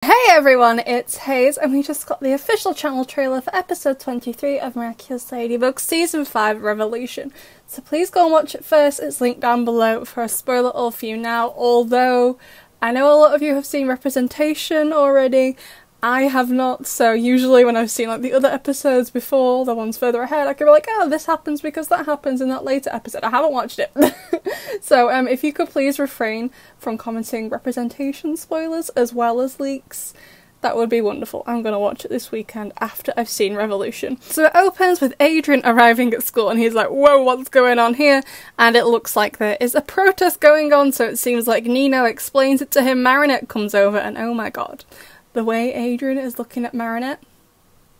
Hey everyone, it's Hayes, and we just got the official channel trailer for episode 23 of Miraculous Ladybug Season 5 Revolution. So please go and watch it first, it's linked down below for a spoiler all for you now, although I know a lot of you have seen representation already. I have not, so usually when I've seen like the other episodes before, the ones further ahead, I can be like, oh, this happens because that happens in that later episode. I haven't watched it. So if you could please refrain from commenting representation spoilers as well as leaks, that would be wonderful. I'm going to watch it this weekend after I've seen Revolution. So it opens with Adrien arriving at school and he's like, whoa, what's going on here? And it looks like there is a protest going on, so it seems like Nino explains it to him. Marinette comes over and oh my god. The way Adrien is looking at Marinette,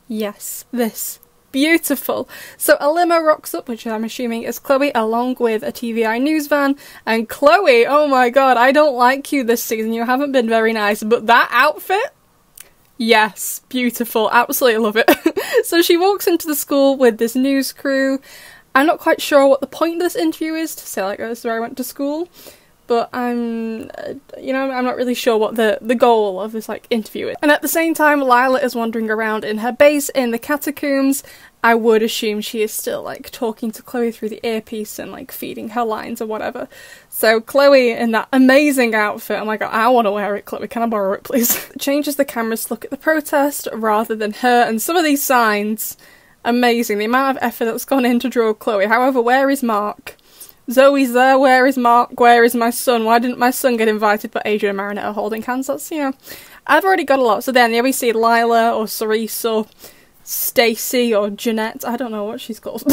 yes, this. Beautiful. So Alima rocks up, which I'm assuming is Chloe, along with a TVI news van, and Chloe, oh my god, I don't like you this season, you haven't been very nice, but that outfit? Yes, beautiful, absolutely love it. So she walks into the school with this news crew. I'm not quite sure what the point of this interview is, to say like, oh, this is where I went to school. But I'm not really sure what the goal of this like interview is. And at the same time, Lila is wandering around in her base in the catacombs. I would assume she is still like talking to Chloe through the earpiece and like feeding her lines or whatever. So Chloe in that amazing outfit, oh my god, I want to wear it, Chloe, can I borrow it please? Changes the cameras to look at the protest rather than her, and some of these signs, amazing, the amount of effort that's gone in to draw Chloe. However, where is Mark? Zoe's there, where is Mark, where is my son, why didn't my son get invited but Adrien and Marinette are holding hands? That's, I've already got a lot. So then we see Lila or Cerise or Stacy or Jeanette, I don't know what she's called.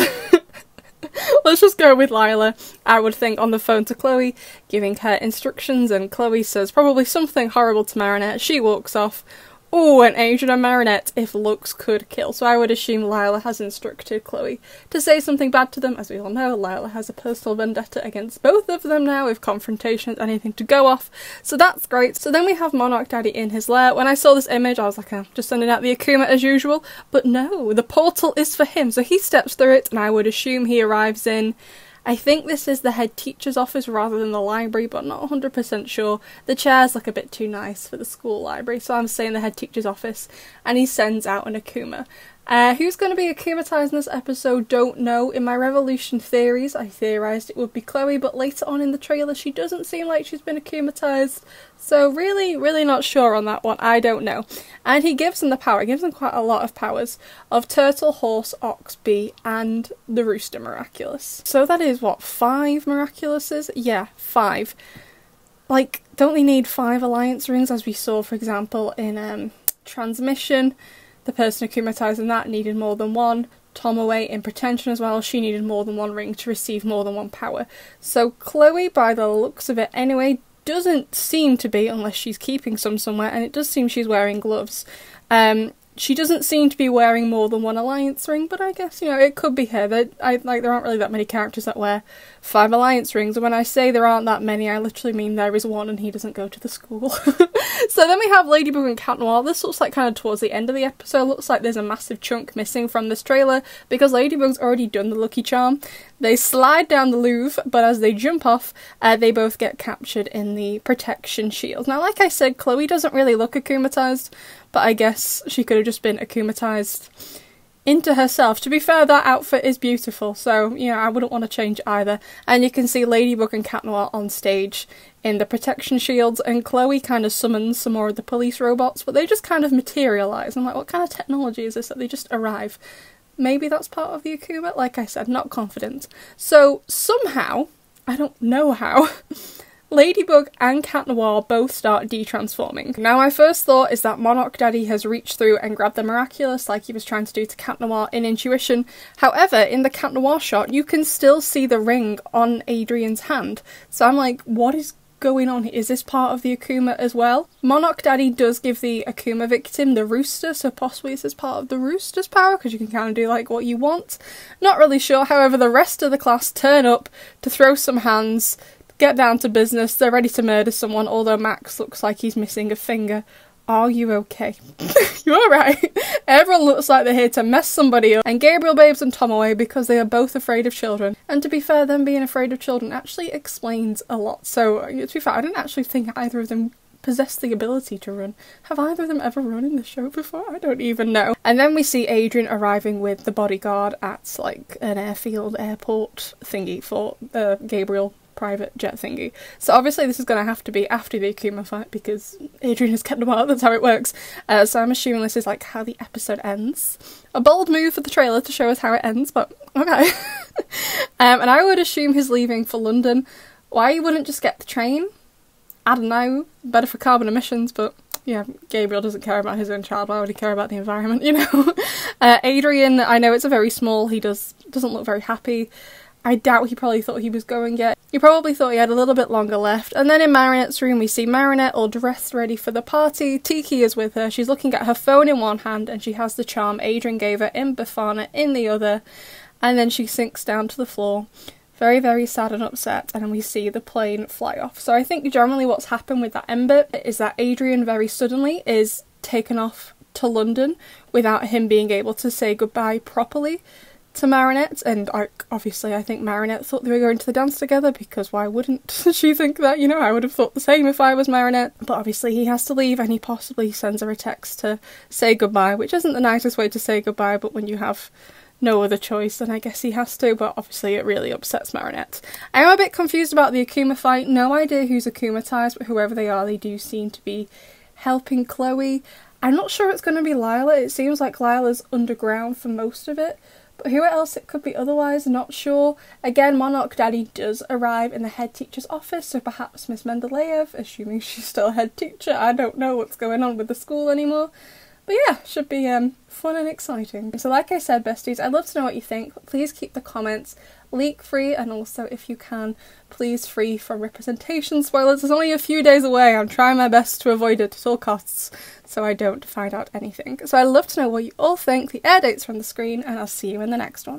Let's just go with Lila, I would think, on the phone to Chloe, giving her instructions, and Chloe says probably something horrible to Marinette. She walks off. Oh, and Adrien and Marinette, if looks could kill. So I would assume Lila has instructed Chloe to say something bad to them. As we all know, Lila has a personal vendetta against both of them now, if confrontation is anything to go off. So that's great. So then we have Monarch Daddy in his lair. When I saw this image, I was like, just sending out the Akuma as usual. But no, the portal is for him. So he steps through it, and I would assume he arrives in... I think this is the head teacher's office rather than the library, but not 100% sure. The chair's like a bit too nice for the school library, so I'm saying the head teacher's office, and he sends out an Akuma. Who's going to be Akumatized in this episode, don't know. In my Revolution theories, I theorised it would be Chloe, but later on in the trailer she doesn't seem like she's been Akumatized. So really not sure on that one, I don't know. And he gives them the power, he gives them quite a lot of powers, of Turtle, Horse, Ox, Bee, and the Rooster Miraculous. So that is, what, 5 Miraculouses? Yeah, 5. Like, don't they need 5 Alliance rings, as we saw, for example, in Transmission? The person akumatizing that needed more than 1. Tomoe in Pretension as well, she needed more than 1 ring to receive more than 1 power. So Chloe, by the looks of it anyway, doesn't seem to be, unless she's keeping some somewhere, and it does seem she's wearing gloves. She doesn't seem to be wearing more than 1 Alliance ring, but I guess, it could be her. There aren't really that many characters that wear 5 Alliance rings, and when I say there aren't that many, I literally mean there is 1 and he doesn't go to the school. So then we have Ladybug and Cat Noir. This looks like kind of towards the end of the episode. Looks like there's a massive chunk missing from this trailer, because Ladybug's already done the Lucky Charm. They slide down the Louvre, but as they jump off, they both get captured in the protection shield. Now, like I said, Chloe doesn't really look akumatized, but I guess she could have just been akumatized into herself. To be fair, that outfit is beautiful, so, I wouldn't want to change either. And you can see Ladybug and Cat Noir on stage in the protection shields, and Chloe kind of summons some more of the police robots, but they just kind of materialise. I'm like, what kind of technology is this that they just arrive? Maybe that's part of the Akuma? Like I said, not confident. So, somehow, I don't know how, Ladybug and Cat Noir both start de-transforming. Now, my first thought is that Monarch Daddy has reached through and grabbed the Miraculous like he was trying to do to Cat Noir in Intuition. However, in the Cat Noir shot, you can still see the ring on Adrien's hand. So I'm like, what is going on? Is this part of the Akuma as well? Monarch Daddy does give the Akuma victim the Rooster, so possibly this is part of the Rooster's power, because you can kind of do like what you want. Not really sure. However, the rest of the class turn up to throw some hands, get down to business. They're ready to murder someone, although Max looks like he's missing a finger. Are you okay? You alright? Everyone looks like they're here to mess somebody up. And Gabriel Babes and Tomoe, because they are both afraid of children. And to be fair, them being afraid of children actually explains a lot. So, to be fair, I didn't actually think either of them possess the ability to run. Have either of them ever run in the show before? I don't even know. And then we see Adrian arriving with the bodyguard at like an airport thingy for Gabriel private jet thingy. So obviously this is going to have to be after the Akuma fight because Adrian has kept them out, that's how it works. So I'm assuming this is like how the episode ends. A bold move for the trailer to show us how it ends, but okay. And I would assume he's leaving for London. Why you wouldn't just get the train? I don't know, better for carbon emissions, but yeah, Gabriel doesn't care about his own child, why would he care about the environment, you know? Adrian, I know it's a very small, he doesn't look very happy. I doubt he probably thought he was going yet. He probably thought he had a little bit longer left. And then in Marinette's room we see Marinette all dressed ready for the party. Tiki is with her. She's looking at her phone in one hand and she has the charm Adrian gave her in Befana in the other. And then she sinks down to the floor. Very, very sad and upset, and then we see the plane fly off. So I think generally what's happened with that end bit is that Adrian very suddenly is taken off to London without him being able to say goodbye properly to Marinette, and obviously I think Marinette thought they were going to the dance together, because why wouldn't she think that, you know? I would have thought the same if I was Marinette. But obviously he has to leave, and he possibly sends her a text to say goodbye, which isn't the nicest way to say goodbye, but when you have no other choice, then I guess he has to, but obviously it really upsets Marinette. I am a bit confused about the Akuma fight. No idea who's akumatized, but whoever they are, they do seem to be helping Chloe. I'm not sure it's going to be Lila. It seems like Lila's underground for most of it, but who else it could be otherwise, not sure. Again, Monarch Daddy does arrive in the head teacher's office, so perhaps Miss Mendeleev, assuming she's still head teacher. I don't know what's going on with the school anymore. But yeah, should be fun and exciting. So like I said, besties, I'd love to know what you think. Please keep the comments leak-free, and also, if you can, please free from representation spoilers. It's only a few days away. I'm trying my best to avoid it at all costs, so I don't find out anything. So I'd love to know what you all think. The air date's from the screen, and I'll see you in the next one.